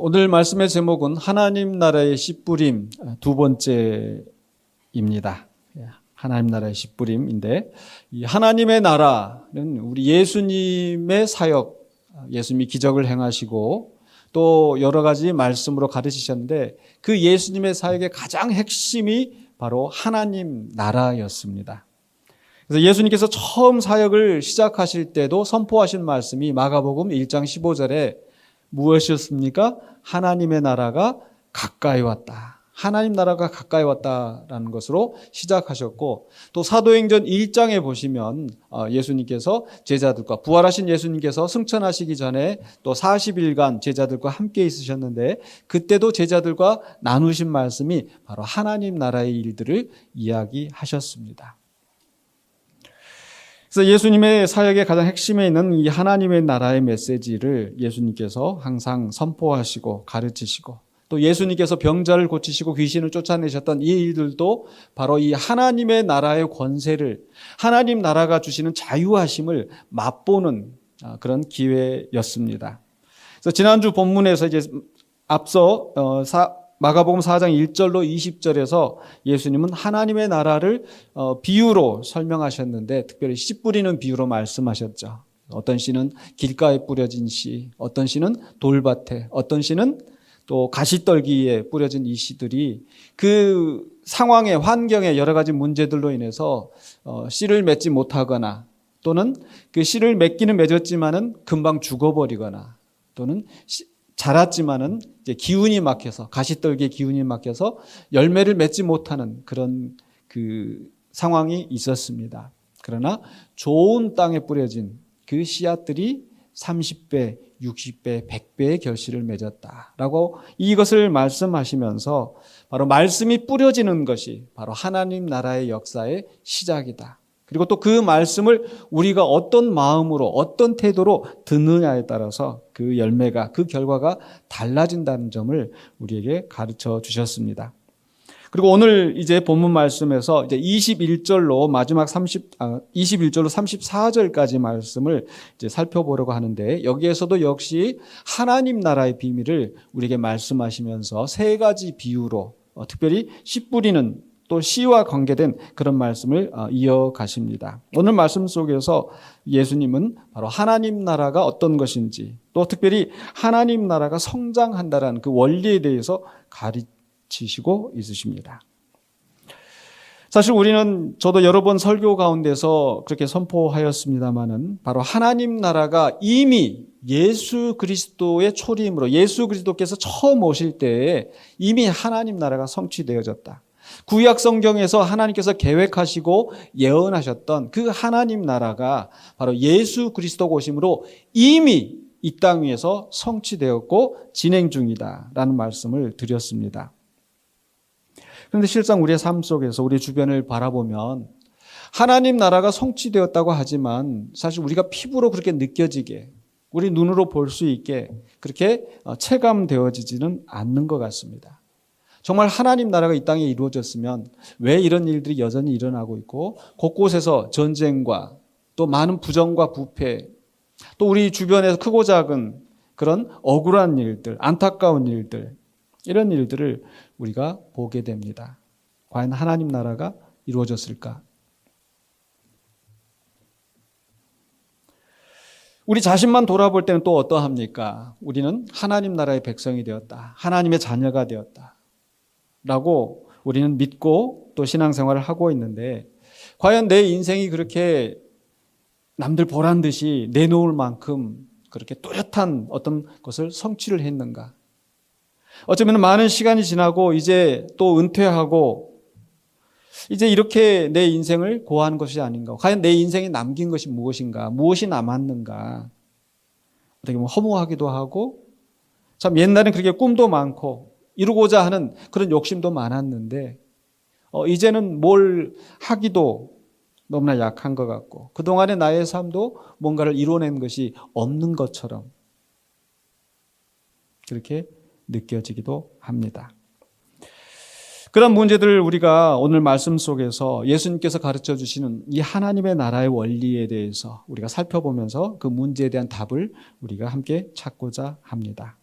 오늘 말씀의 제목은 하나님 나라의 씨뿌림 두 번째입니다. 하나님 나라의 씨뿌림인데, 이 하나님의 나라는 우리 예수님의 사역, 예수님이 기적을 행하시고 또 여러 가지 말씀으로 가르치셨는데, 그 예수님의 사역의 가장 핵심이 바로 하나님 나라였습니다. 그래서 예수님께서 처음 사역을 시작하실 때도 선포하신 말씀이 마가복음 1장 15절에 무엇이었습니까? 하나님의 나라가 가까이 왔다. 하나님 나라가 가까이 왔다라는 것으로 시작하셨고, 또 사도행전 1장에 보시면 예수님께서 제자들과, 부활하신 예수님께서 승천하시기 전에 또 40일간 제자들과 함께 있으셨는데, 그때도 제자들과 나누신 말씀이 바로 하나님 나라의 일들을 이야기하셨습니다. 그래서 예수님의 사역의 가장 핵심에 있는 이 하나님의 나라의 메시지를 예수님께서 항상 선포하시고 가르치시고, 또 예수님께서 병자를 고치시고 귀신을 쫓아내셨던 이 일들도 바로 이 하나님의 나라의 권세를, 하나님 나라가 주시는 자유하심을 맛보는 그런 기회였습니다. 그래서 지난주 본문에서 이제 앞서 마가복음 4장 1절로 20절에서 예수님은 하나님의 나라를 비유로 설명하셨는데, 특별히 씨 뿌리는 비유로 말씀하셨죠. 어떤 씨는 길가에 뿌려진 씨, 어떤 씨는 돌밭에, 어떤 씨는 또 가시떨기에 뿌려진 이 씨들이 그 상황의 환경의 여러 가지 문제들로 인해서 씨를 맺지 못하거나, 또는 그 씨를 맺기는 맺었지만은 금방 죽어버리거나, 또는 자랐지만은 이제 기운이 막혀서, 가시떨기에 기운이 막혀서 열매를 맺지 못하는 그런 그 상황이 있었습니다. 그러나 좋은 땅에 뿌려진 그 씨앗들이 30배, 60배, 100배의 결실을 맺었다라고 이것을 말씀하시면서, 바로 말씀이 뿌려지는 것이 바로 하나님 나라의 역사의 시작이다. 그리고 또 그 말씀을 우리가 어떤 마음으로, 어떤 태도로 듣느냐에 따라서 그 열매가, 그 결과가 달라진다는 점을 우리에게 가르쳐 주셨습니다. 그리고 오늘 이제 본문 말씀에서 이제 21절로 마지막 21절로 34절까지 말씀을 이제 살펴보려고 하는데, 여기에서도 역시 하나님 나라의 비밀을 우리에게 말씀하시면서 세 가지 비유로, 특별히 씨 뿌리는 또 씨와 관계된 그런 말씀을 이어가십니다. 오늘 말씀 속에서 예수님은 바로 하나님 나라가 어떤 것인지, 또 특별히 하나님 나라가 성장한다라는 그 원리에 대해서 가르치시고 있으십니다. 사실 우리는, 저도 여러 번 설교 가운데서 그렇게 선포하였습니다마는, 바로 하나님 나라가 이미 예수 그리스도의 초림으로, 예수 그리스도께서 처음 오실 때에 이미 하나님 나라가 성취되어졌다. 구약 성경에서 하나님께서 계획하시고 예언하셨던 그 하나님 나라가 바로 예수 그리스도 오심으로 이미 이 땅 위에서 성취되었고 진행 중이다라는 말씀을 드렸습니다. 그런데 실상 우리의 삶 속에서 우리 주변을 바라보면 하나님 나라가 성취되었다고 하지만, 사실 우리가 피부로 그렇게 느껴지게, 우리 눈으로 볼 수 있게 그렇게 체감되어지지는 않는 것 같습니다. 정말 하나님 나라가 이 땅에 이루어졌으면 왜 이런 일들이 여전히 일어나고 있고, 곳곳에서 전쟁과 또 많은 부정과 부패, 또 우리 주변에서 크고 작은 그런 억울한 일들, 안타까운 일들, 이런 일들을 우리가 보게 됩니다. 과연 하나님 나라가 이루어졌을까? 우리 자신만 돌아볼 때는 또 어떠합니까? 우리는 하나님 나라의 백성이 되었다, 하나님의 자녀가 되었다 라고 우리는 믿고 또 신앙생활을 하고 있는데, 과연 내 인생이 그렇게 남들 보란 듯이 내놓을 만큼 그렇게 뚜렷한 어떤 것을 성취를 했는가? 어쩌면 많은 시간이 지나고 이제 또 은퇴하고 이제 이렇게 내 인생을 고하는 것이 아닌가? 과연 내 인생에 남긴 것이 무엇인가? 무엇이 남았는가? 어떻게 보면 허무하기도 하고, 참 옛날엔 그렇게 꿈도 많고 이루고자 하는 그런 욕심도 많았는데, 이제는 뭘 하기도 너무나 약한 것 같고, 그동안의 나의 삶도 뭔가를 이뤄낸 것이 없는 것처럼 그렇게 느껴지기도 합니다. 그런 문제들을 우리가 오늘 말씀 속에서 예수님께서 가르쳐 주시는 이 하나님의 나라의 원리에 대해서 우리가 살펴보면서 그 문제에 대한 답을 우리가 함께 찾고자 합니다.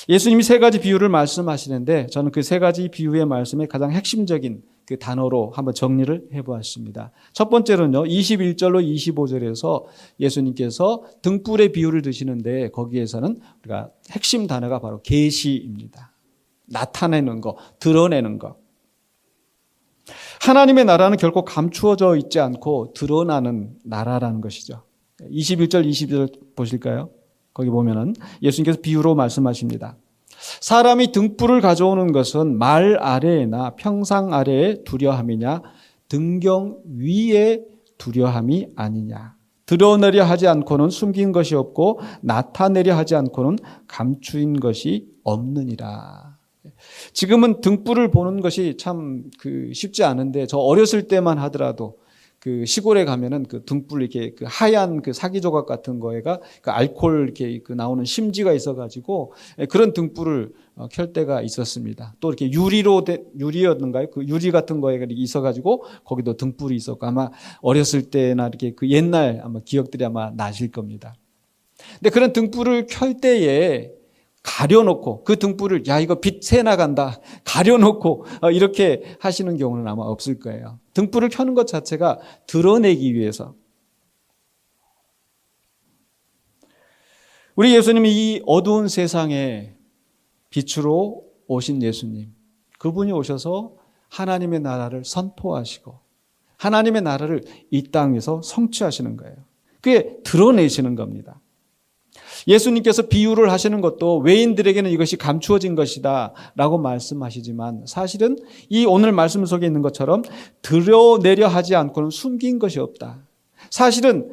예수님이 세 가지 비유를 말씀하시는데 저는 그 세 가지 비유의 말씀의 가장 핵심적인 그 단어로 한번 정리를 해보았습니다. 첫 번째로는요, 21절로 25절에서 예수님께서 등불의 비유를 드시는데 거기에서는 우리가 핵심 단어가 바로 계시입니다. 나타내는 거, 드러내는 거. 하나님의 나라는 결코 감추어져 있지 않고 드러나는 나라라는 것이죠. 21절, 22절 보실까요? 거기 보면은 예수님께서 비유로 말씀하십니다. 사람이 등불을 가져오는 것은 말 아래에나 평상 아래에 두려함이냐 등경 위에 두려함이 아니냐. 드러내려 하지 않고는 숨긴 것이 없고 나타내려 하지 않고는 감추인 것이 없느니라. 지금은 등불을 보는 것이 참 쉽지 않은데 저 어렸을 때만 하더라도 그 시골에 가면은 그 등불 이렇게 그 하얀 그 사기 조각 같은 거에가 그 알코올 이렇게 그 나오는 심지가 있어가지고 그런 등불을 켤 때가 있었습니다. 또 이렇게 유리였는가요? 그 유리 같은 거에 있어가지고 거기도 등불이 있었고 아마 어렸을 때나 이렇게 그 옛날 아마 기억들이 아마 나실 겁니다. 근데 그런 등불을 켤 때에 가려놓고 그 등불을 야 이거 빛 새 나간다 가려놓고 이렇게 하시는 경우는 아마 없을 거예요. 등불을 켜는 것 자체가 드러내기 위해서. 우리 예수님이 이 어두운 세상에 빛으로 오신 예수님, 그분이 오셔서 하나님의 나라를 선포하시고 하나님의 나라를 이 땅에서 성취하시는 거예요. 그게 드러내시는 겁니다. 예수님께서 비유를 하시는 것도 외인들에게는 이것이 감추어진 것이다 라고 말씀하시지만 사실은 이 오늘 말씀 속에 있는 것처럼 드러내려 하지 않고는 숨긴 것이 없다. 사실은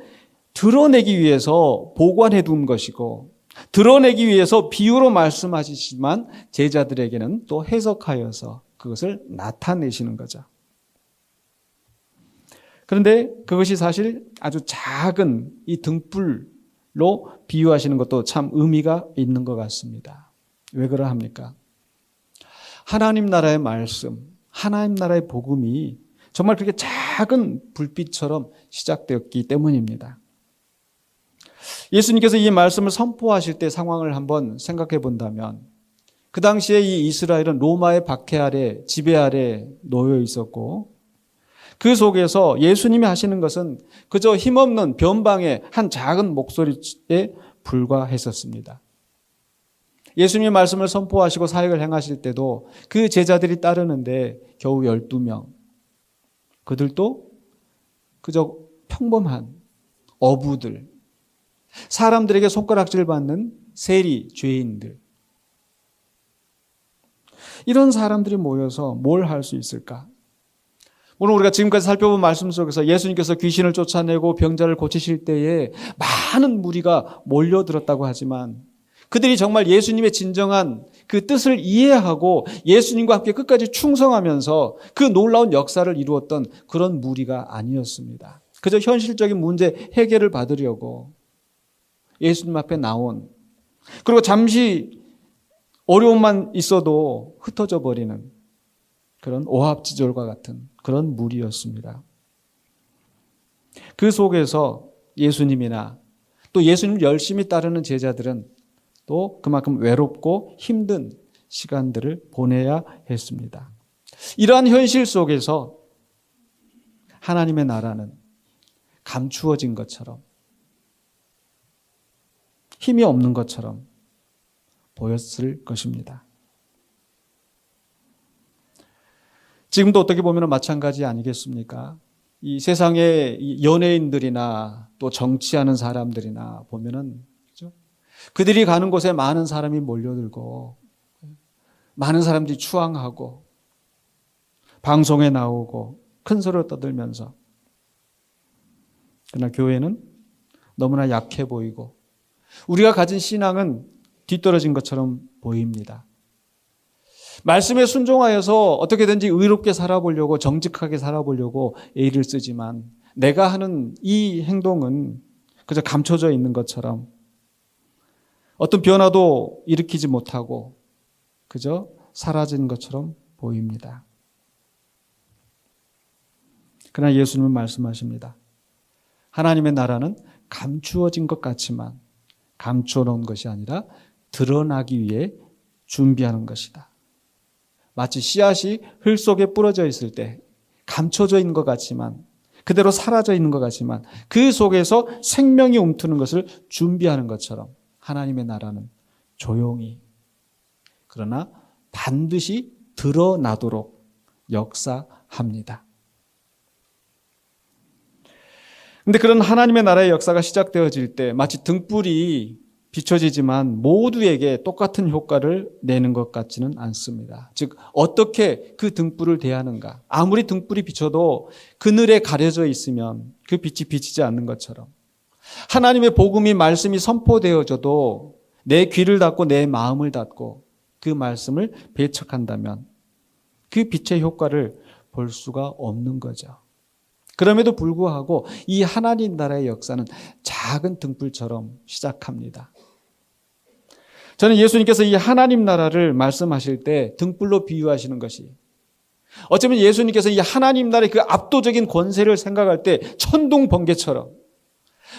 드러내기 위해서 보관해 둔 것이고 드러내기 위해서 비유로 말씀하시지만 제자들에게는 또 해석하여서 그것을 나타내시는 거죠. 그런데 그것이 사실 아주 작은 이 등불 로 비유하시는 것도 참 의미가 있는 것 같습니다. 왜 그러합니까? 하나님 나라의 말씀, 하나님 나라의 복음이 정말 그렇게 작은 불빛처럼 시작되었기 때문입니다. 예수님께서 이 말씀을 선포하실 때 상황을 한번 생각해 본다면 그 당시에 이 이스라엘은 로마의 박해 아래, 지배 아래 놓여 있었고 그 속에서 예수님이 하시는 것은 그저 힘없는 변방의 한 작은 목소리에 불과했었습니다. 예수님의 말씀을 선포하시고 사역을 행하실 때도 그 제자들이 따르는데 겨우 12명. 그들도 그저 평범한 어부들, 사람들에게 손가락질 받는 세리, 죄인들. 이런 사람들이 모여서 뭘 할 수 있을까? 오늘 우리가 지금까지 살펴본 말씀 속에서 예수님께서 귀신을 쫓아내고 병자를 고치실 때에 많은 무리가 몰려들었다고 하지만 그들이 정말 예수님의 진정한 그 뜻을 이해하고 예수님과 함께 끝까지 충성하면서 그 놀라운 역사를 이루었던 그런 무리가 아니었습니다. 그저 현실적인 문제 해결을 받으려고 예수님 앞에 나온, 그리고 잠시 어려움만 있어도 흩어져 버리는 그런 오합지졸과 같은 그런 무리였습니다. 그 속에서 예수님이나 또 예수님을 열심히 따르는 제자들은 또 그만큼 외롭고 힘든 시간들을 보내야 했습니다. 이러한 현실 속에서 하나님의 나라는 감추어진 것처럼 힘이 없는 것처럼 보였을 것입니다. 지금도 어떻게 보면 마찬가지 아니겠습니까? 이 세상의 연예인들이나 또 정치하는 사람들이나 보면은 그죠? 그들이 가는 곳에 많은 사람이 몰려들고 많은 사람들이 추앙하고 방송에 나오고 큰 소리를 떠들면서 그러나 교회는 너무나 약해 보이고 우리가 가진 신앙은 뒤떨어진 것처럼 보입니다. 말씀에 순종하여서 어떻게든지 의롭게 살아보려고 정직하게 살아보려고 애를 쓰지만 내가 하는 이 행동은 그저 감춰져 있는 것처럼 어떤 변화도 일으키지 못하고 그저 사라진 것처럼 보입니다. 그러나 예수님은 말씀하십니다. 하나님의 나라는 감추어진 것 같지만 감추어 놓은 것이 아니라 드러나기 위해 준비하는 것이다. 마치 씨앗이 흙 속에 뿌려져 있을 때 감춰져 있는 것 같지만, 그대로 사라져 있는 것 같지만 그 속에서 생명이 움트는 것을 준비하는 것처럼 하나님의 나라는 조용히, 그러나 반드시 드러나도록 역사합니다. 그런데 그런 하나님의 나라의 역사가 시작되어질 때 마치 등불이 비춰지지만 모두에게 똑같은 효과를 내는 것 같지는 않습니다. 즉 어떻게 그 등불을 대하는가. 아무리 등불이 비춰도 그늘에 가려져 있으면 그 빛이 비치지 않는 것처럼 하나님의 복음이 말씀이 선포되어져도 내 귀를 닫고 내 마음을 닫고 그 말씀을 배척한다면 그 빛의 효과를 볼 수가 없는 거죠. 그럼에도 불구하고 이 하나님 나라의 역사는 작은 등불처럼 시작합니다. 저는 예수님께서 이 하나님 나라를 말씀하실 때 등불로 비유하시는 것이, 어쩌면 예수님께서 이 하나님 나라의 그 압도적인 권세를 생각할 때 천둥 번개처럼,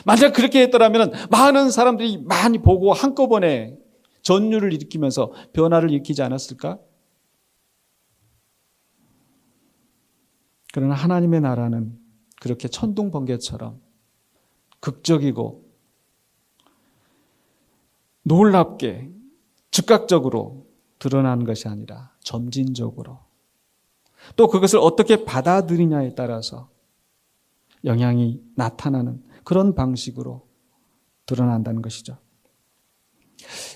만약 그렇게 했더라면 많은 사람들이 많이 보고 한꺼번에 전율을 일으키면서 변화를 일으키지 않았을까? 그러나 하나님의 나라는 그렇게 천둥 번개처럼 극적이고 놀랍게 즉각적으로 드러나는 것이 아니라 점진적으로, 또 그것을 어떻게 받아들이냐에 따라서 영향이 나타나는 그런 방식으로 드러난다는 것이죠.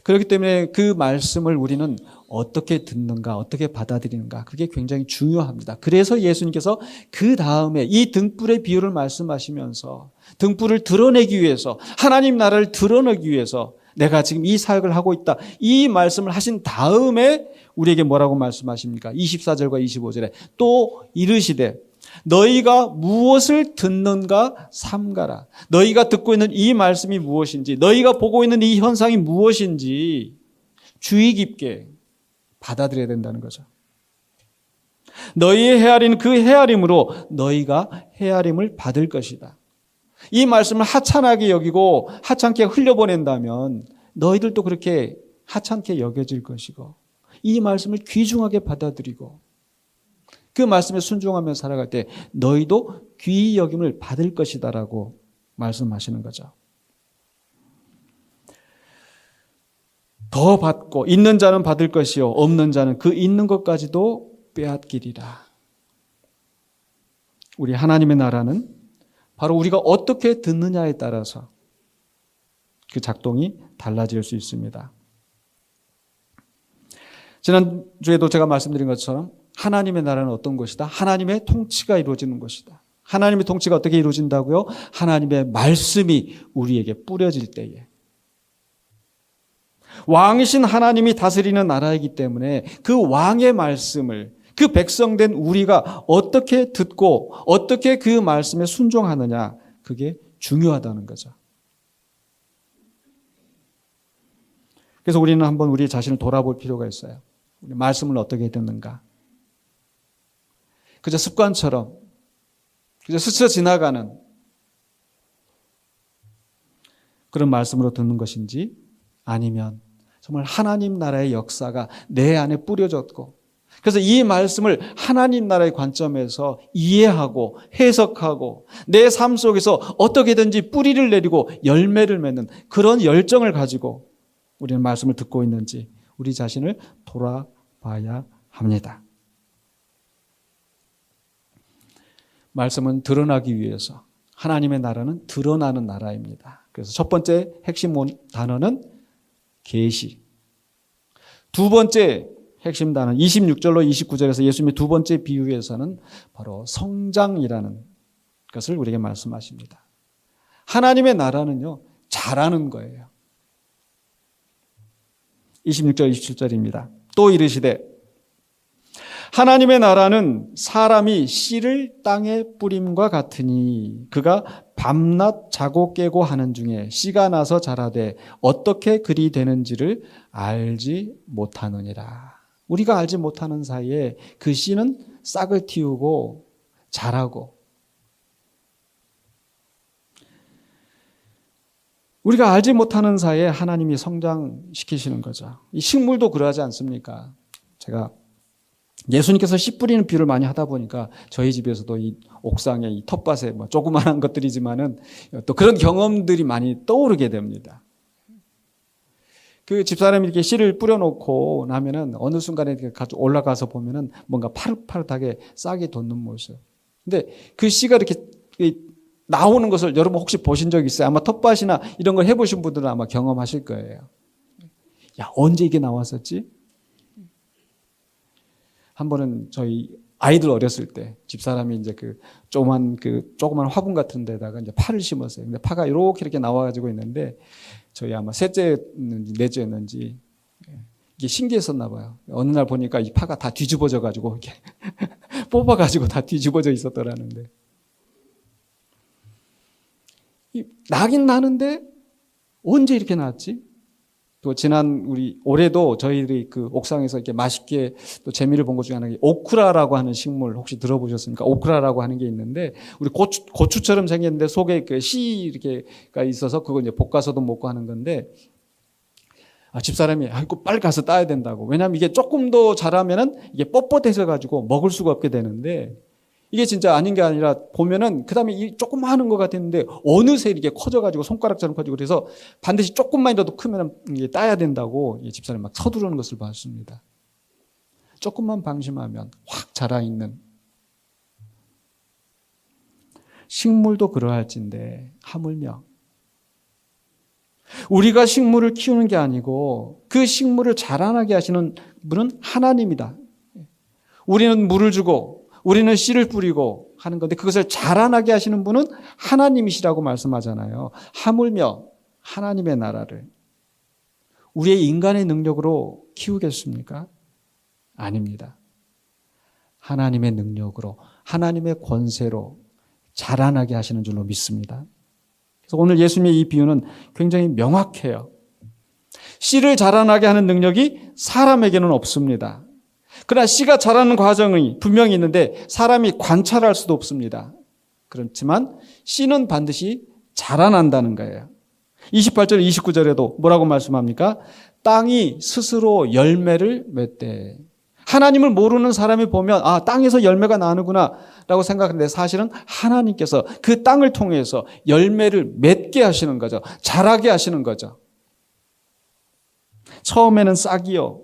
그렇기 때문에 그 말씀을 우리는 어떻게 듣는가, 어떻게 받아들이는가, 그게 굉장히 중요합니다. 그래서 예수님께서 그 다음에 이 등불의 비유를 말씀하시면서 등불을 드러내기 위해서, 하나님 나라를 드러내기 위해서 내가 지금 이 사역을 하고 있다, 이 말씀을 하신 다음에 우리에게 뭐라고 말씀하십니까? 24절과 25절에 또 이르시되 너희가 무엇을 듣는가 삼가라. 너희가 듣고 있는 이 말씀이 무엇인지, 너희가 보고 있는 이 현상이 무엇인지 주의 깊게 받아들여야 된다는 거죠. 너희의 헤아리는 그 헤아림으로 너희가 헤아림을 받을 것이다. 이 말씀을 하찮게 여기고 하찮게 흘려보낸다면 너희들도 그렇게 하찮게 여겨질 것이고, 이 말씀을 귀중하게 받아들이고 그 말씀에 순종하며 살아갈 때 너희도 귀히 여김을 받을 것이다라고 말씀하시는 거죠. 더 받고 있는 자는 받을 것이요 없는 자는 그 있는 것까지도 빼앗기리라. 우리 하나님의 나라는 바로 우리가 어떻게 듣느냐에 따라서 그 작동이 달라질 수 있습니다. 지난주에도 제가 말씀드린 것처럼 하나님의 나라는 어떤 것이다? 하나님의 통치가 이루어지는 것이다. 하나님의 통치가 어떻게 이루어진다고요? 하나님의 말씀이 우리에게 뿌려질 때에. 왕이신 하나님이 다스리는 나라이기 때문에 그 왕의 말씀을 그 백성된 우리가 어떻게 듣고 어떻게 그 말씀에 순종하느냐, 그게 중요하다는 거죠. 그래서 우리는 한번 우리 자신을 돌아볼 필요가 있어요. 우리 말씀을 어떻게 듣는가? 그저 습관처럼, 그저 스쳐 지나가는 그런 말씀으로 듣는 것인지, 아니면 정말 하나님 나라의 역사가 내 안에 뿌려졌고, 그래서 이 말씀을 하나님 나라의 관점에서 이해하고 해석하고 내 삶 속에서 어떻게든지 뿌리를 내리고 열매를 맺는 그런 열정을 가지고 우리는 말씀을 듣고 있는지 우리 자신을 돌아봐야 합니다. 말씀은 드러나기 위해서, 하나님의 나라는 드러나는 나라입니다. 그래서 첫 번째 핵심 단어는 계시. 두 번째 핵심 단어 26절로 29절에서 예수님의 두 번째 비유에서는 바로 성장이라는 것을 우리에게 말씀하십니다. 하나님의 나라는요, 잘하는 거예요. 26절 27절입니다. 또 이르시되 하나님의 나라는 사람이 씨를 땅에 뿌림과 같으니 그가 밤낮 자고 깨고 하는 중에 씨가 나서 자라되 어떻게 그리 되는지를 알지 못하느니라. 우리가 알지 못하는 사이에 그 씨는 싹을 틔우고 자라고, 우리가 알지 못하는 사이에 하나님이 성장시키시는 거죠. 이 식물도 그러하지 않습니까? 제가 예수님께서 씨 뿌리는 비유를 많이 하다 보니까 저희 집에서도 이 옥상에 이 텃밭에 뭐 조그마한 것들이지만은 또 그런 경험들이 많이 떠오르게 됩니다. 그 집사람이 이렇게 씨를 뿌려놓고 나면은 어느 순간에 이렇게 올라가서 보면은 뭔가 파릇파릇하게 싹이 돋는 모습. 근데 그 씨가 이렇게 나오는 것을 여러분 혹시 보신 적 있어요? 아마 텃밭이나 이런 걸 해보신 분들은 아마 경험하실 거예요. 야, 언제 이게 나왔었지? 한 번은 저희 아이들 어렸을 때 집사람이 이제 그 조그만 화분 같은 데다가 이제 파를 심었어요. 근데 파가 이렇게 나와가지고 있는데 저희 아마 셋째였는지 넷째였는지 이게 신기했었나 봐요. 어느 날 보니까 이 파가 다 뒤집어져 가지고 이렇게 뽑아가지고 다 뒤집어져 있었더라는데 나긴 나는데 언제 이렇게 나왔지? 또 올해도 저희들이 그 옥상에서 이렇게 맛있게 또 재미를 본 것 중에 하나가 오크라라고 하는 식물 혹시 들어보셨습니까? 오크라라고 하는 게 있는데 우리 고추처럼 생겼는데 속에 그 씨 이렇게가 있어서 그거 이제 볶아서도 먹고 하는 건데 집사람이 이거 빨리 가서 따야 된다고. 왜냐하면 이게 조금 더 자라면은 이게 뻣뻣해져 가지고 먹을 수가 없게 되는데 이게 진짜 아닌 게 아니라 보면은 그 다음에 조금 하는 것 같았는데 어느새 이렇게 커져가지고 손가락처럼 커지고 그래서 반드시 조금만이라도 크면 이게 따야 된다고 집사람이 막 서두르는 것을 봤습니다. 조금만 방심하면 확 자라있는 식물도 그러할진데 하물며 우리가 식물을 키우는 게 아니고 그 식물을 자라나게 하시는 분은 하나님이다. 우리는 물을 주고 우리는 씨를 뿌리고 하는 건데 그것을 자라나게 하시는 분은 하나님이시라고 말씀하잖아요. 하물며 하나님의 나라를 우리의 인간의 능력으로 키우겠습니까? 아닙니다. 하나님의 능력으로 하나님의 권세로 자라나게 하시는 줄로 믿습니다. 그래서 오늘 예수님의 이 비유는 굉장히 명확해요. 씨를 자라나게 하는 능력이 사람에게는 없습니다. 그러나 씨가 자라는 과정이 분명히 있는데 사람이 관찰할 수도 없습니다. 그렇지만 씨는 반드시 자라난다는 거예요. 28절, 29절에도 뭐라고 말씀합니까? 땅이 스스로 열매를 맺되. 하나님을 모르는 사람이 보면 땅에서 열매가 나는구나 라고 생각하는데 사실은 하나님께서 그 땅을 통해서 열매를 맺게 하시는 거죠. 자라게 하시는 거죠. 처음에는 싹이요.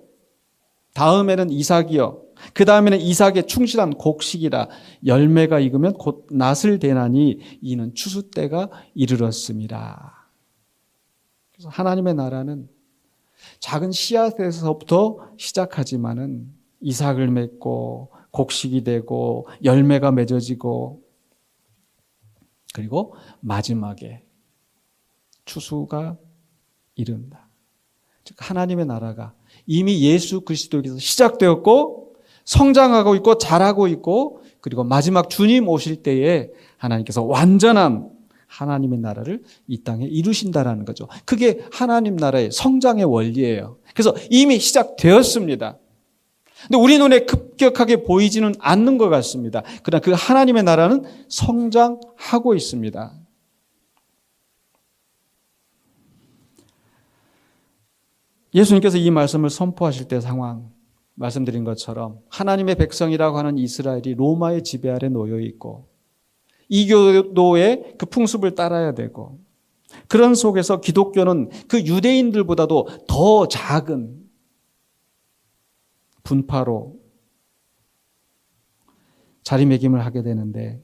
다음에는 이삭이요. 그 다음에는 이삭의 충실한 곡식이라 열매가 익으면 곧 낫을 대나니 이는 추수 때가 이르렀습니다. 그래서 하나님의 나라는 작은 씨앗에서부터 시작하지만은 이삭을 맺고 곡식이 되고 열매가 맺어지고 그리고 마지막에 추수가 이른다. 즉 하나님의 나라가 이미 예수 그리스도에게서 시작되었고 성장하고 있고 자라고 있고 그리고 마지막 주님 오실 때에 하나님께서 완전한 하나님의 나라를 이 땅에 이루신다라는 거죠. 그게 하나님 나라의 성장의 원리예요. 그래서 이미 시작되었습니다. 근데 우리 눈에 급격하게 보이지는 않는 것 같습니다. 그러나 그 하나님의 나라는 성장하고 있습니다. 예수님께서 이 말씀을 선포하실 때 상황 말씀드린 것처럼 하나님의 백성이라고 하는 이스라엘이 로마의 지배 아래 놓여 있고 이교도의 그 풍습을 따라야 되고 그런 속에서 기독교는 그 유대인들보다도 더 작은 분파로 자리매김을 하게 되는데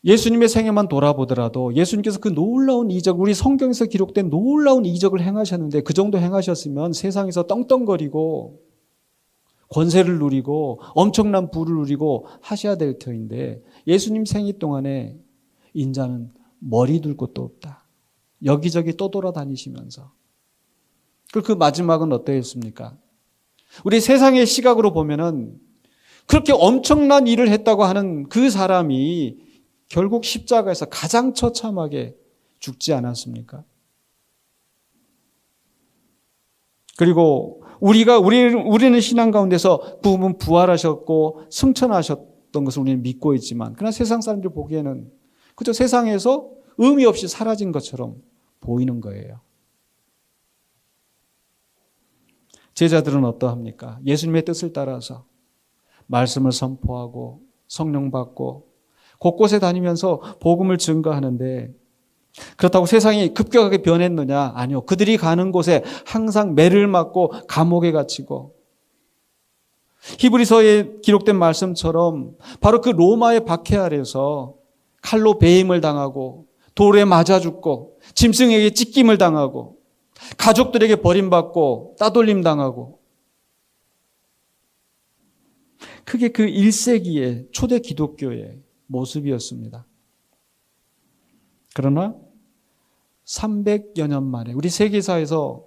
예수님의 생애만 돌아보더라도 예수님께서 그 놀라운 이적, 우리 성경에서 기록된 놀라운 이적을 행하셨는데 그 정도 행하셨으면 세상에서 떵떵거리고 권세를 누리고 엄청난 부를 누리고 하셔야 될 터인데 예수님 생애 동안에 인자는 머리 둘 곳도 없다. 여기저기 떠돌아다니시면서 그 마지막은 어떠했습니까? 우리 세상의 시각으로 보면은 그렇게 엄청난 일을 했다고 하는 그 사람이 결국 십자가에서 가장 처참하게 죽지 않았습니까? 그리고 우리는 신앙 가운데서 그분 부활하셨고 승천하셨던 것을 우리는 믿고 있지만 그러나 세상 사람들 보기에는 그저 세상에서 의미 없이 사라진 것처럼 보이는 거예요. 제자들은 어떠합니까? 예수님의 뜻을 따라서 말씀을 선포하고 성령 받고 곳곳에 다니면서 복음을 증거하는데, 그렇다고 세상이 급격하게 변했느냐? 아니요. 그들이 가는 곳에 항상 매를 맞고 감옥에 갇히고, 히브리서에 기록된 말씀처럼 바로 그 로마의 박해 아래서 칼로 배임을 당하고 돌에 맞아 죽고 짐승에게 찢김을 당하고 가족들에게 버림받고 따돌림 당하고, 그게 그 1세기의 초대 기독교의 모습이었습니다. 그러나 300여 년 만에 우리 세계사에서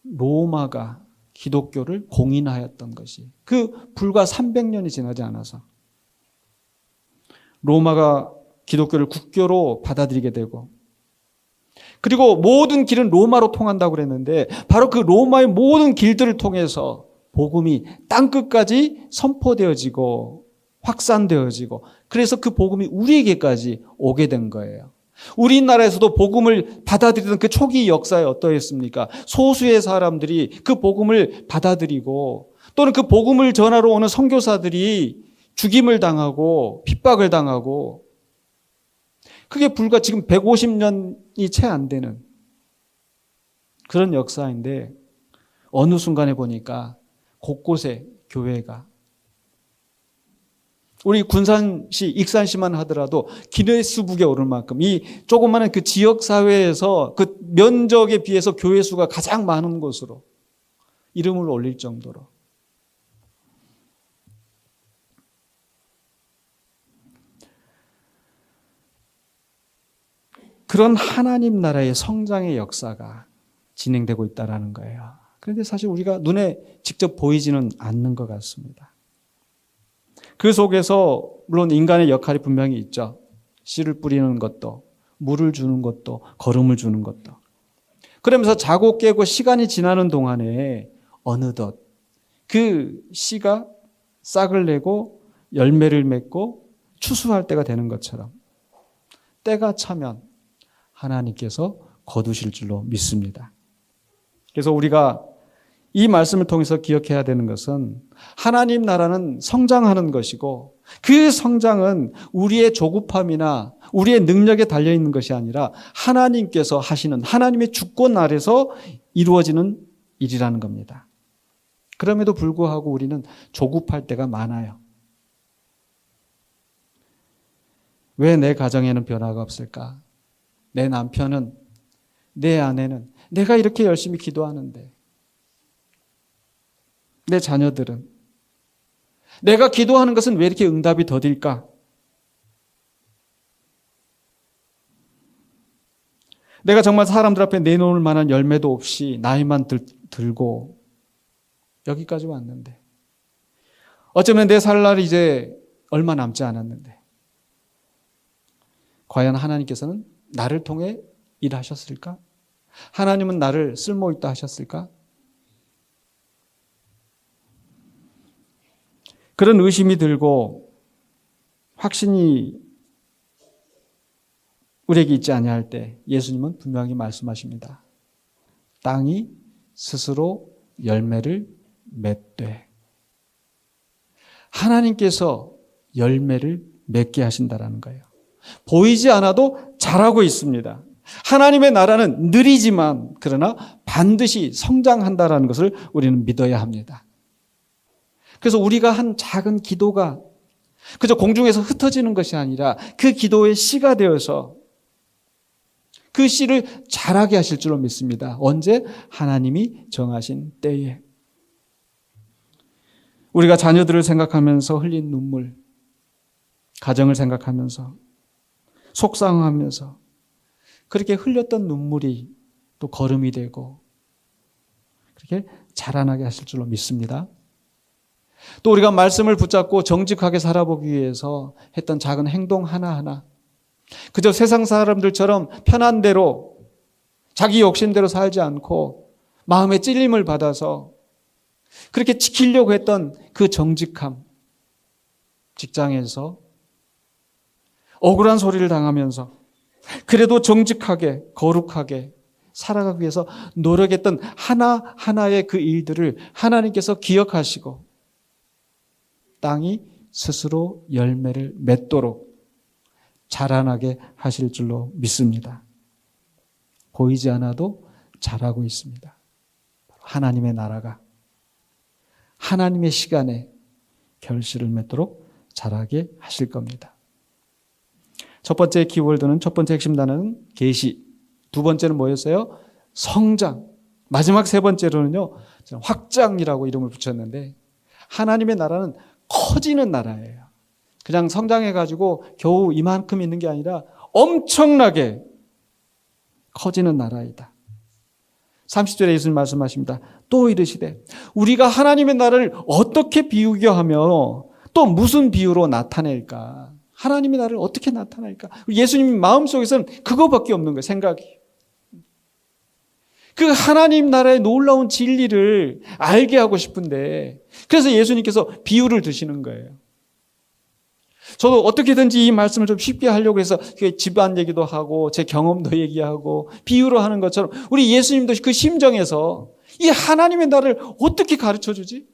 로마가 기독교를 공인하였던 것이, 그 불과 300년이 지나지 않아서 로마가 기독교를 국교로 받아들이게 되고, 그리고 모든 길은 로마로 통한다고 그랬는데 바로 그 로마의 모든 길들을 통해서 복음이 땅끝까지 선포되어지고 확산되어지고, 그래서 그 복음이 우리에게까지 오게 된 거예요. 우리나라에서도 복음을 받아들이던 그 초기 역사에 어떠했습니까? 소수의 사람들이 그 복음을 받아들이고, 또는 그 복음을 전하러 오는 선교사들이 죽임을 당하고 핍박을 당하고, 그게 불과 지금 150년이 채 안 되는 그런 역사인데, 어느 순간에 보니까 곳곳에 교회가, 우리 군산시, 익산시만 하더라도 기네스북에 오를 만큼 이 조그마한 그 지역사회에서 그 면적에 비해서 교회 수가 가장 많은 곳으로 이름을 올릴 정도로. 그런 하나님 나라의 성장의 역사가 진행되고 있다는 거예요. 그런데 사실 우리가 눈에 직접 보이지는 않는 것 같습니다. 그 속에서 물론 인간의 역할이 분명히 있죠. 씨를 뿌리는 것도, 물을 주는 것도, 거름을 주는 것도. 그러면서 자고 깨고 시간이 지나는 동안에 어느덧 그 씨가 싹을 내고 열매를 맺고 추수할 때가 되는 것처럼 때가 차면 하나님께서 거두실 줄로 믿습니다. 그래서 우리가 이 말씀을 통해서 기억해야 되는 것은, 하나님 나라는 성장하는 것이고, 그 성장은 우리의 조급함이나 우리의 능력에 달려있는 것이 아니라 하나님께서 하시는, 하나님의 주권 아래서 이루어지는 일이라는 겁니다. 그럼에도 불구하고 우리는 조급할 때가 많아요. 왜 내 가정에는 변화가 없을까? 내 남편은, 내 아내는, 내가 이렇게 열심히 기도하는데, 내 자녀들은, 내가 기도하는 것은 왜 이렇게 응답이 더딜까? 내가 정말 사람들 앞에 내놓을 만한 열매도 없이 나이만 들고 여기까지 왔는데, 어쩌면 내 살 날이 이제 얼마 남지 않았는데, 과연 하나님께서는 나를 통해 일하셨을까? 하나님은 나를 쓸모있다 하셨을까? 그런 의심이 들고 확신이 우리에게 있지 아니할 때 예수님은 분명히 말씀하십니다. 땅이 스스로 열매를 맺되, 하나님께서 열매를 맺게 하신다라는 거예요. 보이지 않아도 잘하고 있습니다. 하나님의 나라는 느리지만 그러나 반드시 성장한다라는 것을 우리는 믿어야 합니다. 그래서 우리가 한 작은 기도가 그저 공중에서 흩어지는 것이 아니라 그 기도의 씨가 되어서 그 씨를 자라게 하실 줄로 믿습니다. 언제? 하나님이 정하신 때에. 우리가 자녀들을 생각하면서 흘린 눈물, 가정을 생각하면서 속상하면서 그렇게 흘렸던 눈물이 또 거름이 되고 그렇게 자라나게 하실 줄로 믿습니다. 또 우리가 말씀을 붙잡고 정직하게 살아보기 위해서 했던 작은 행동 하나하나, 그저 세상 사람들처럼 편한 대로 자기 욕심대로 살지 않고 마음의 찔림을 받아서 그렇게 지키려고 했던 그 정직함, 직장에서 억울한 소리를 당하면서 그래도 정직하게, 거룩하게 살아가기 위해서 노력했던 하나하나의 그 일들을 하나님께서 기억하시고 땅이 스스로 열매를 맺도록 자라나게 하실 줄로 믿습니다. 보이지 않아도 자라고 있습니다. 하나님의 나라가 하나님의 시간에 결실을 맺도록 자라게 하실 겁니다. 첫 번째 키워드는, 첫 번째 핵심 단어는 계시. 두 번째는 뭐였어요? 성장. 마지막 세 번째로는요, 확장이라고 이름을 붙였는데, 하나님의 나라는 커지는 나라예요. 그냥 성장해가지고 겨우 이만큼 있는 게 아니라 엄청나게 커지는 나라이다. 30절에 예수님 말씀하십니다. 또 이르시되 우리가 하나님의 나라를 어떻게 비유하며 또 무슨 비유로 나타낼까? 하나님의 나라를 어떻게 나타낼까? 예수님 마음속에서는 그거밖에 없는 거예요. 생각이. 그 하나님 나라의 놀라운 진리를 알게 하고 싶은데, 그래서 예수님께서 비유를 드시는 거예요. 저도 어떻게든지 이 말씀을 좀 쉽게 하려고 해서 집안 얘기도 하고 제 경험도 얘기하고 비유로 하는 것처럼 우리 예수님도 그 심정에서 이 하나님의 나라를 어떻게 가르쳐주지?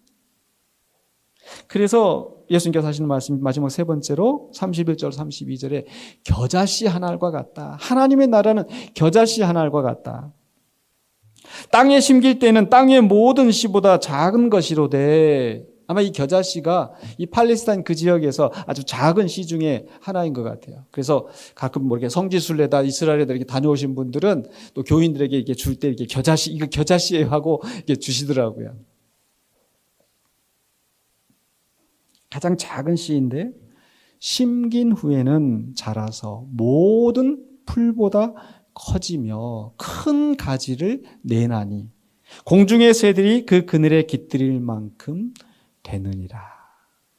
그래서 예수님께서 하시는 말씀 마지막 세 번째로 31절 32절에 겨자씨 한 알과 같다. 하나님의 나라는 겨자씨 한 알과 같다. 땅에 심길 때는 땅의 모든 씨보다 작은 것이로되, 아마 이 겨자씨가 이 팔레스타인 그 지역에서 아주 작은 씨 중에 하나인 것 같아요. 그래서 가끔 뭐 이렇게 성지순례다 이스라엘에 이렇게 다녀오신 분들은 또 교인들에게 이렇게 줄 때 이렇게 겨자씨, 이거 겨자씨예요 하고 이렇게 주시더라고요. 가장 작은 씨인데 심긴 후에는 자라서 모든 풀보다 커지며 큰 가지를 내나니 공중의 새들이 그 그늘에 깃들일 만큼 되느니라.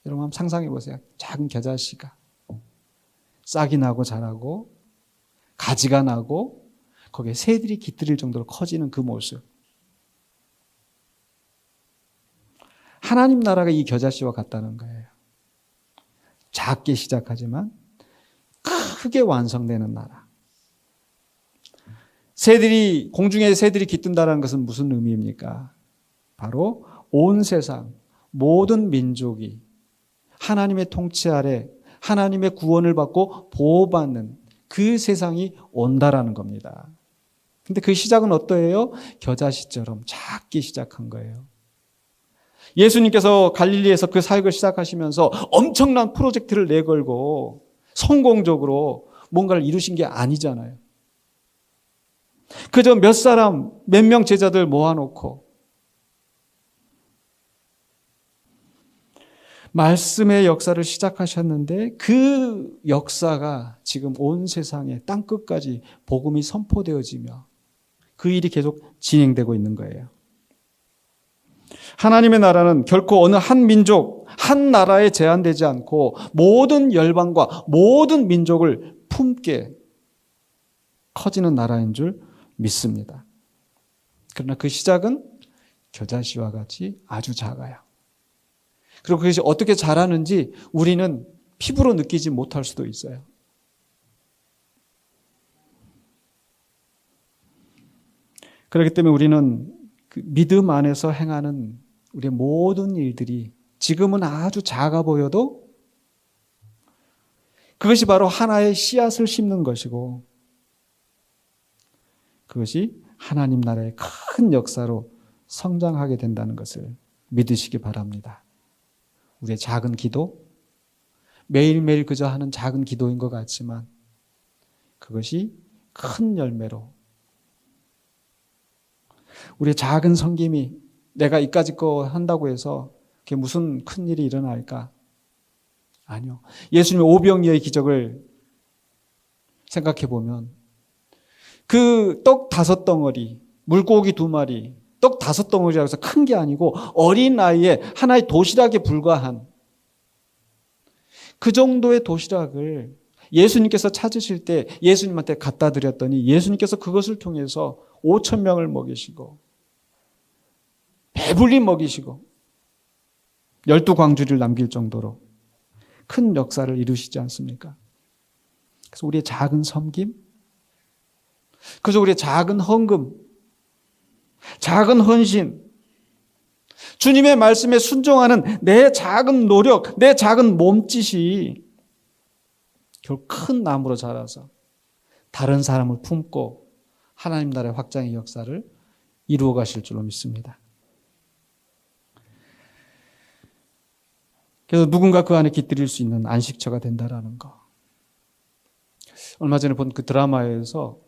여러분 한번 상상해 보세요. 작은 겨자씨가 싹이 나고 자라고 가지가 나고 거기에 새들이 깃들일 정도로 커지는 그 모습. 하나님 나라가 이 겨자씨와 같다는 거예요. 작게 시작하지만 크게 완성되는 나라. 새들이, 공중에 새들이 깃든다는 것은 무슨 의미입니까? 바로 온 세상 모든 민족이 하나님의 통치 아래 하나님의 구원을 받고 보호받는 그 세상이 온다라는 겁니다. 근데 그 시작은 어떠해요? 겨자씨처럼 작게 시작한 거예요. 예수님께서 갈릴리에서 그 사역을 시작하시면서 엄청난 프로젝트를 내걸고 성공적으로 뭔가를 이루신 게 아니잖아요. 그저 몇 사람, 몇 명 제자들 모아놓고 말씀의 역사를 시작하셨는데 그 역사가 지금 온 세상에 땅끝까지 복음이 선포되어지며 그 일이 계속 진행되고 있는 거예요. 하나님의 나라는 결코 어느 한 민족, 한 나라에 제한되지 않고 모든 열방과 모든 민족을 품게 커지는 나라인 줄 믿습니다. 그러나 그 시작은 겨자씨와 같이 아주 작아요. 그리고 그것이 어떻게 자라는지 우리는 피부로 느끼지 못할 수도 있어요. 그렇기 때문에 우리는 그 믿음 안에서 행하는 우리의 모든 일들이 지금은 아주 작아 보여도 그것이 바로 하나의 씨앗을 심는 것이고 그것이 하나님 나라의 큰 역사로 성장하게 된다는 것을 믿으시기 바랍니다. 우리의 작은 기도, 매일매일 그저 하는 작은 기도인 것 같지만 그것이 큰 열매로 우리의 작은 섬김이 내가 이까짓 거 한다고 해서 그게 무슨 큰 일이 일어날까? 아니요. 예수님의 오병이어의 기적을 생각해 보면 그 떡 5덩어리, 물고기 2마리, 떡 5덩어리라고 해서 큰 게 아니고 어린 아이의 하나의 도시락에 불과한 그 정도의 도시락을 예수님께서 찾으실 때 예수님한테 갖다 드렸더니 예수님께서 그것을 통해서 5,000명을 먹이시고 배불리 먹이시고 12광주리를 남길 정도로 큰 역사를 이루시지 않습니까? 그래서 우리의 작은 섬김, 그저 우리의 작은 헌금, 작은 헌신, 주님의 말씀에 순종하는 내 작은 노력, 내 작은 몸짓이 결국 큰 나무로 자라서 다른 사람을 품고 하나님 나라의 확장의 역사를 이루어 가실 줄로 믿습니다. 그래서 누군가 그 안에 깃들일 수 있는 안식처가 된다라는 거. 얼마 전에 본 그 드라마에서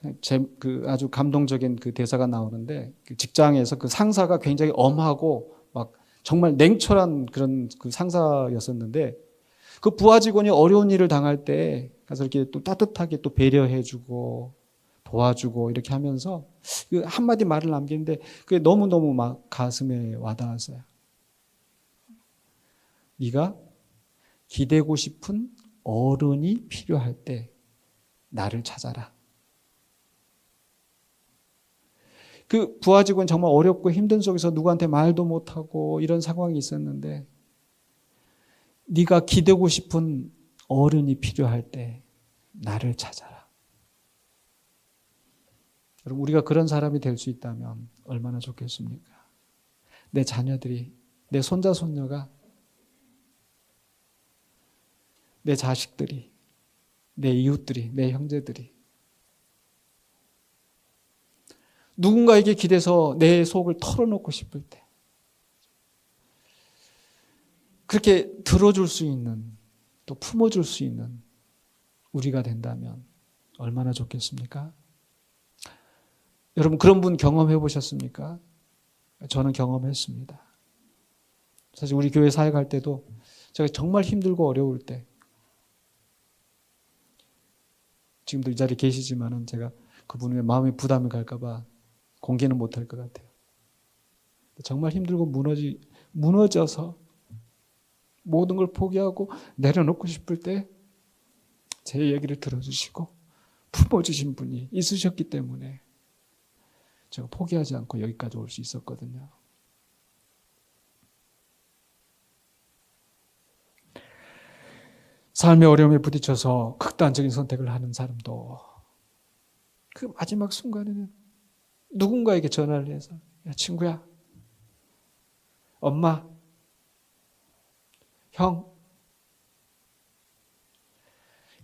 그 아주 감동적인 그 대사가 나오는데, 그 직장에서 그 상사가 굉장히 엄하고 막 정말 냉철한 그런 그 상사였었는데, 그 부하 직원이 어려운 일을 당할 때 가서 이렇게 또 따뜻하게 또 배려해주고 도와주고 이렇게 하면서 그 한마디 말을 남기는데 그게 너무너무 막 가슴에 와닿았어요. 네가 기대고 싶은 어른이 필요할 때 나를 찾아라. 그 부하 직원 정말 어렵고 힘든 속에서 누구한테 말도 못하고 이런 상황이 있었는데, 네가 기대고 싶은 어른이 필요할 때 나를 찾아라. 여러분, 우리가 그런 사람이 될 수 있다면 얼마나 좋겠습니까? 내 자녀들이, 내 손자 손녀가, 내 자식들이, 내 이웃들이, 내 형제들이 누군가에게 기대서 내 속을 털어놓고 싶을 때 그렇게 들어줄 수 있는, 또 품어줄 수 있는 우리가 된다면 얼마나 좋겠습니까? 여러분, 그런 분 경험해 보셨습니까? 저는 경험했습니다. 사실 우리 교회 사역할 때도 제가 정말 힘들고 어려울 때, 지금도 이 자리에 계시지만은 제가 그분의 마음에 부담이 갈까봐 공개는 못할 것 같아요. 정말 힘들고 무너져서 모든 걸 포기하고 내려놓고 싶을 때 제 얘기를 들어주시고 품어주신 분이 있으셨기 때문에 제가 포기하지 않고 여기까지 올 수 있었거든요. 삶의 어려움에 부딪혀서 극단적인 선택을 하는 사람도 그 마지막 순간에는 누군가에게 전화를 해서, 야, 친구야, 엄마, 형,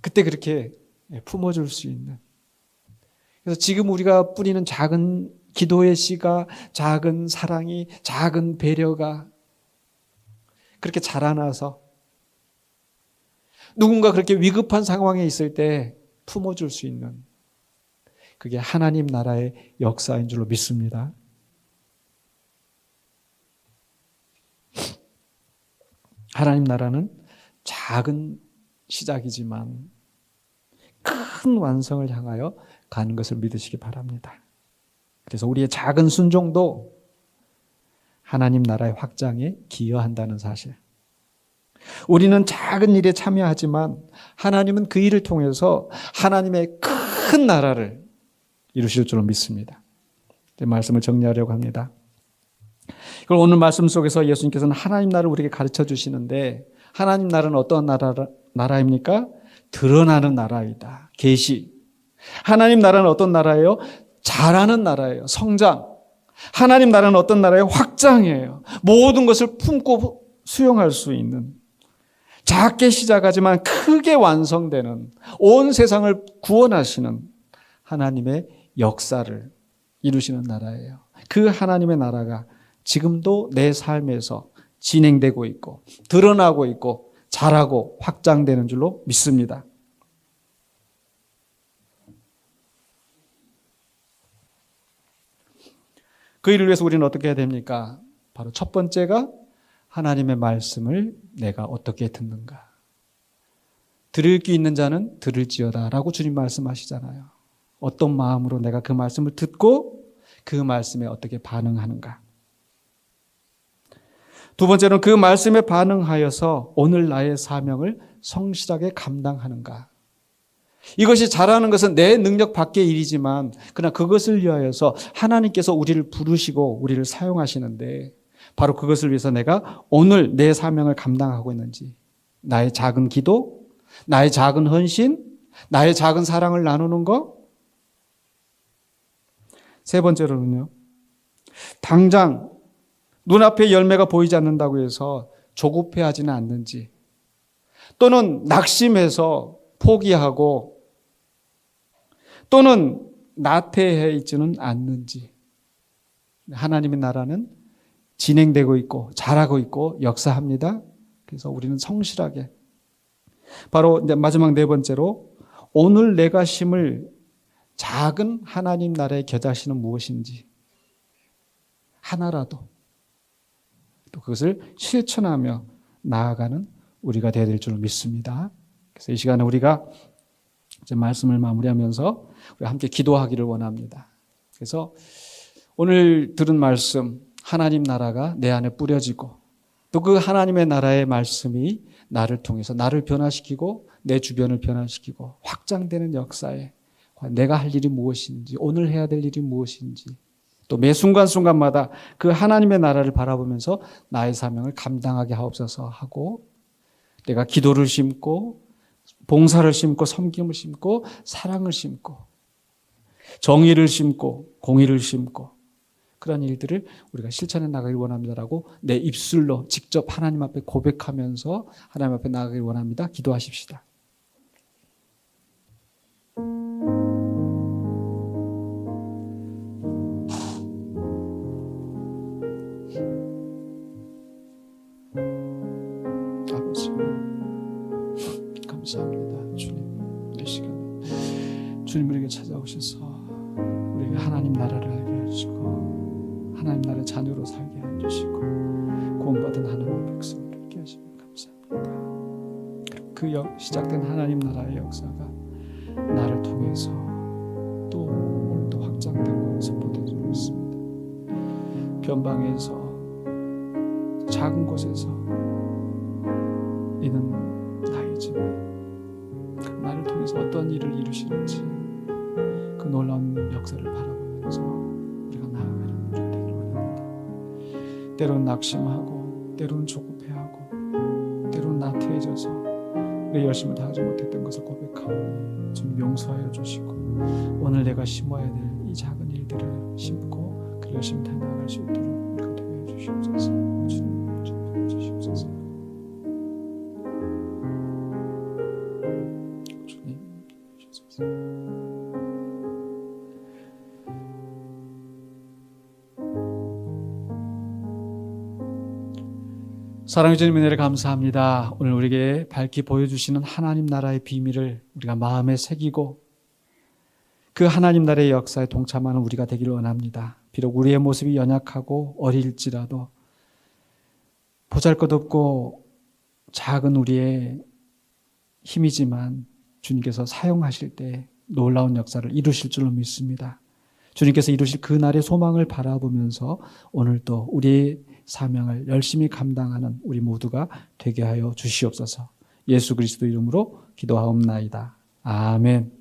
그때 그렇게 품어줄 수 있는. 그래서 지금 우리가 뿌리는 작은 기도의 씨가, 작은 사랑이, 작은 배려가 그렇게 자라나서 누군가 그렇게 위급한 상황에 있을 때 품어줄 수 있는, 그게 하나님 나라의 역사인 줄로 믿습니다. 하나님 나라는 작은 시작이지만 큰 완성을 향하여 가는 것을 믿으시기 바랍니다. 그래서 우리의 작은 순종도 하나님 나라의 확장에 기여한다는 사실. 우리는 작은 일에 참여하지만 하나님은 그 일을 통해서 하나님의 큰 나라를 이루실 줄로 믿습니다. 이 말씀을 정리하려고 합니다. 그럼 오늘 말씀 속에서 예수님께서는 하나님 나라를 우리에게 가르쳐 주시는데, 하나님 나라는 어떤 나라입니까? 드러나는 나라이다. 계시. 하나님 나라는 어떤 나라예요? 자라는 나라예요. 성장. 하나님 나라는 어떤 나라예요? 확장이에요. 모든 것을 품고 수용할 수 있는, 작게 시작하지만 크게 완성되는, 온 세상을 구원하시는 하나님의 역사를 이루시는 나라예요. 그 하나님의 나라가 지금도 내 삶에서 진행되고 있고 드러나고 있고 자라고 확장되는 줄로 믿습니다. 그 일을 위해서 우리는 어떻게 해야 됩니까? 바로 첫 번째가 하나님의 말씀을 내가 어떻게 듣는가. 들을 귀 있는 자는 들을지어다 라고 주님 말씀하시잖아요. 어떤 마음으로 내가 그 말씀을 듣고 그 말씀에 어떻게 반응하는가. 두 번째는 그 말씀에 반응하여서 오늘 나의 사명을 성실하게 감당하는가. 이것이 잘하는 것은 내 능력 밖의 일이지만 그러나 그것을 위하여서 하나님께서 우리를 부르시고 우리를 사용하시는데, 바로 그것을 위해서 내가 오늘 내 사명을 감당하고 있는지, 나의 작은 기도, 나의 작은 헌신, 나의 작은 사랑을 나누는 것, 세 번째로는요, 당장 눈앞에 열매가 보이지 않는다고 해서 조급해하지는 않는지, 또는 낙심해서 포기하고, 또는 나태해 있지는 않는지. 하나님의 나라는 진행되고 있고 잘하고 있고 역사합니다. 그래서 우리는 성실하게, 바로 이제 마지막 네 번째로, 오늘 내가 심을 작은 하나님 나라의 겨자씨는 무엇인지 하나라도 또 그것을 실천하며 나아가는 우리가 되어야 될 줄 믿습니다. 그래서 이 시간에 우리가 이제 말씀을 마무리하면서 우리 함께 기도하기를 원합니다. 그래서 오늘 들은 말씀, 하나님 나라가 내 안에 뿌려지고 또 그 하나님의 나라의 말씀이 나를 통해서 나를 변화시키고 내 주변을 변화시키고 확장되는 역사에 내가 할 일이 무엇인지, 오늘 해야 될 일이 무엇인지, 또 매 순간순간마다 그 하나님의 나라를 바라보면서 나의 사명을 감당하게 하옵소서 하고, 내가 기도를 심고 봉사를 심고 섬김을 심고 사랑을 심고 정의를 심고 공의를 심고 그런 일들을 우리가 실천해 나가길 원합니다라고 내 입술로 직접 하나님 앞에 고백하면서 하나님 앞에 나가길 원합니다. 기도하십시다. 아버지, 감사합니다. 주님, 이 시간에 주님에게 찾아오셔서 우리에게 하나님 나라를 알게 해주시고 하나님 나라의 자녀로 살게 해주시고 구원받은 하나님의 백성을 있게 하시니 감사합니다. 그 시작된 하나님 나라의 역사가 나를 통해서 또 오늘도 확장되고 선포되는 줄 믿습니다. 변방에서 작은 곳에서 있는 나이지만 나를 통해서 어떤 일을 이루시는지 그 놀라운 역사를 바라보면서 우리가 나아가는 우리가 되길 원합니다. 때로는 낙심하고 때로는 조급해하고 때로는 나태해져서 내 열심을 다하지 못했던 것을 고백하오니 주님 용서하여 주시고 오늘 내가 심어야 될 이 작은 일들을 심고 그 열심히 다 나아갈 수 있도록 우리가 되게 해주시옵소서. 주님 주님해 주시옵소서. 주님 주시옵소서. 사랑해 주님 은혜를 감사합니다. 오늘 우리에게 밝히 보여주시는 하나님 나라의 비밀을 우리가 마음에 새기고 그 하나님 나라의 역사에 동참하는 우리가 되기를 원합니다. 비록 우리의 모습이 연약하고 어릴지라도 보잘것없고 작은 우리의 힘이지만 주님께서 사용하실 때 놀라운 역사를 이루실 줄로 믿습니다. 주님께서 이루실 그 날의 소망을 바라보면서 오늘도 우리의 사명을 열심히 감당하는 우리 모두가 되게 하여 주시옵소서. 예수 그리스도 이름으로 기도하옵나이다. 아멘.